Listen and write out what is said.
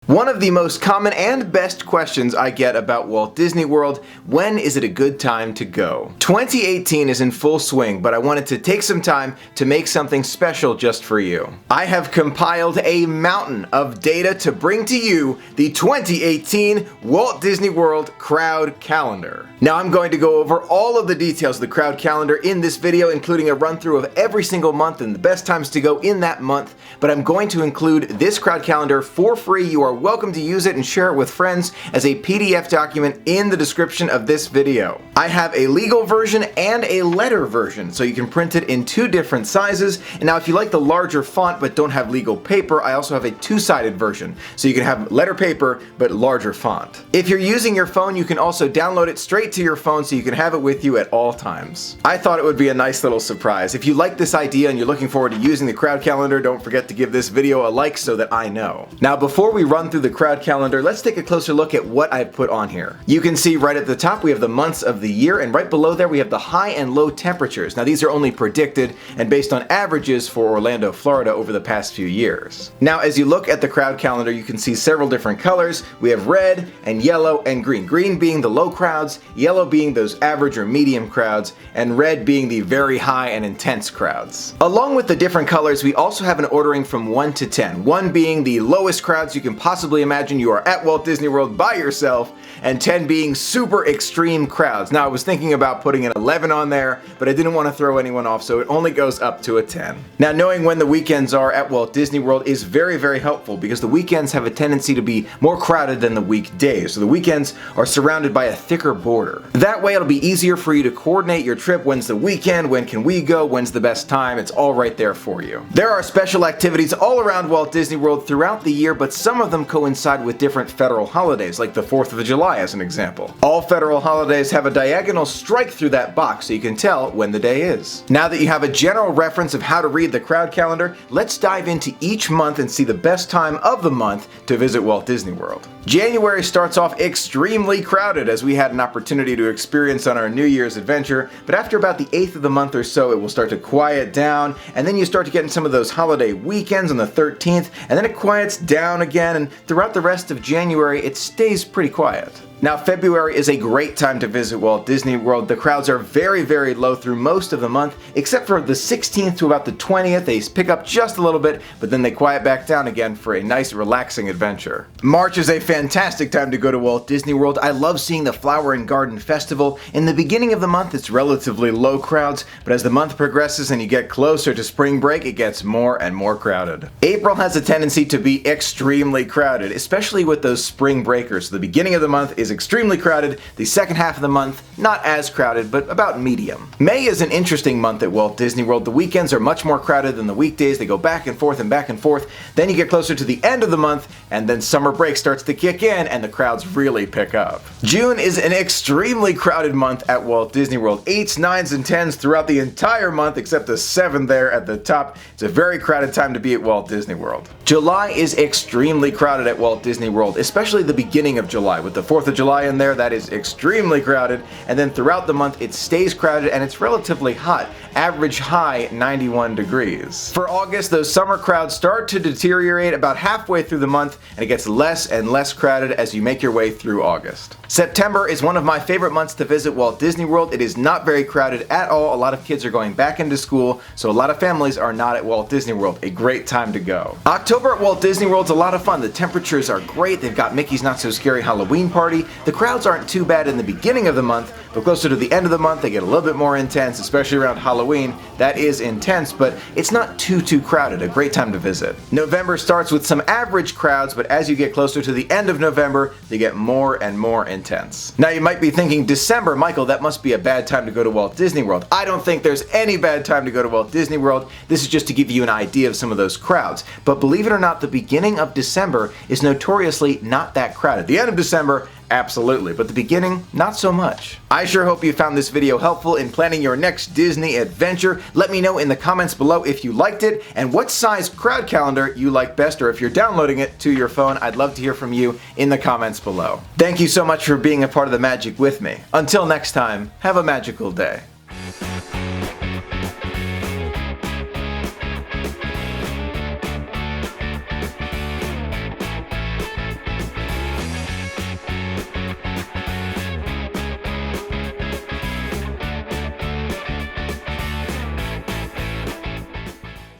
One of the most common and best questions I get about Walt Disney World: when is it a good time to go? 2018 is in full swing, but I wanted to take some time to make something special just for you. I have compiled a mountain of data to bring to you the 2018 Walt Disney World Crowd Calendar. Now I'm going to go over all of the details of the crowd calendar in this video, including a run through of every single month and the best times to go in that month, but I'm going to include this crowd calendar for free. You are welcome to use it and share it with friends as a PDF document in the description of this video. I have a legal version and a letter version, so you can print it in two different sizes. And now if you like the larger font but don't have legal paper, I also have a two-sided version, so you can have letter paper but larger font. If you're using your phone, you can also download it straight to your phone so you can have it with you at all times. I thought it would be a nice little surprise. If you like this idea and you're looking forward to using the crowd calendar, don't forget to give this video a like so that I know. Now before we run through the crowd calendar, let's take a closer look at what I've put on here. You can see right at the top we have the months of the year, and right below there we have the high and low temperatures. Now these are only predicted and based on averages for Orlando, Florida over the past few years. Now as you look at the crowd calendar, you can see several different colors. We have red and yellow and green. Green being the low crowds, yellow being those average or medium crowds, and red being the very high and intense crowds. Along with the different colors, we also have an ordering from 1 to 10. 1 being the lowest crowds you can possibly imagine you are at Walt Disney World by yourself, and 10 being super extreme crowds. Now I was thinking about putting an 11 on there, but I didn't want to throw anyone off, so it only goes up to a 10. Now knowing when the weekends are at Walt Disney World is very, very helpful because the weekends have a tendency to be more crowded than the weekdays. So the weekends are surrounded by a thicker border. That way it'll be easier for you to coordinate your trip. When's the weekend? When can we go? When's the best time? It's all right there for you. There are special activities all around Walt Disney World throughout the year, but some of them coincide with different federal holidays, like the 4th of July as an example. All federal holidays have a diagonal strike through that box so you can tell when the day is. Now that you have a general reference of how to read the crowd calendar, let's dive into each month and see the best time of the month to visit Walt Disney World. January starts off extremely crowded, as we had an opportunity to experience on our New Year's adventure, but after about the 8th of the month or so, it will start to quiet down, and then you start to get in some of those holiday weekends on the 13th, and then it quiets down again, and throughout the rest of January, it stays pretty quiet. Now February is a great time to visit Walt Disney World. The crowds are very, very low through most of the month, except for the 16th to about the 20th. They pick up just a little bit, but then they quiet back down again for a nice relaxing adventure. March is a fantastic time to go to Walt Disney World. I love seeing the Flower and Garden Festival. In the beginning of the month it's relatively low crowds, but as the month progresses and you get closer to spring break, it gets more and more crowded. April has a tendency to be extremely crowded, especially with those spring breakers. So the beginning of the month is extremely crowded. The second half of the month, not as crowded, but about medium. May is an interesting month at Walt Disney World. The weekends are much more crowded than the weekdays. They go back and forth and back and forth. Then you get closer to the end of the month, and then summer break starts to kick in, and the crowds really pick up. June is an extremely crowded month at Walt Disney World. 8s, 9s, and 10s throughout the entire month, except the 7 there at the top. It's a very crowded time to be at Walt Disney World. July is extremely crowded at Walt Disney World, especially the beginning of July. With the 4th of July in there, that is extremely crowded, and then throughout the month it stays crowded and it's relatively hot. Average high 91 degrees. For August, those summer crowds start to deteriorate about halfway through the month, and it gets less and less crowded as you make your way through August. September is one of my favorite months to visit Walt Disney World. It is not very crowded at all. A lot of kids are going back into school, so a lot of families are not at Walt Disney World. A great time to go. October at Walt Disney World's a lot of fun. The temperatures are great. They've got Mickey's Not So Scary Halloween Party. The crowds aren't too bad in the beginning of the month, but closer to the end of the month they get a little bit more intense, especially around Halloween. That is intense, but it's not too crowded. A great time to visit. November starts with some average crowds, but as you get closer to the end of November, they get more and more intense. Now you might be thinking, December, Michael, that must be a bad time to go to Walt Disney World. I don't think there's any bad time to go to Walt Disney World. This is just to give you an idea of some of those crowds. But believe it or not, the beginning of December is notoriously not that crowded. The end of December, absolutely, but the beginning, not so much. I sure hope you found this video helpful in planning your next Disney adventure. Let me know in the comments below if you liked it and what size crowd calendar you like best, or if you're downloading it to your phone. I'd love to hear from you in the comments below. Thank you so much for being a part of the magic with me. Until next time, have a magical day.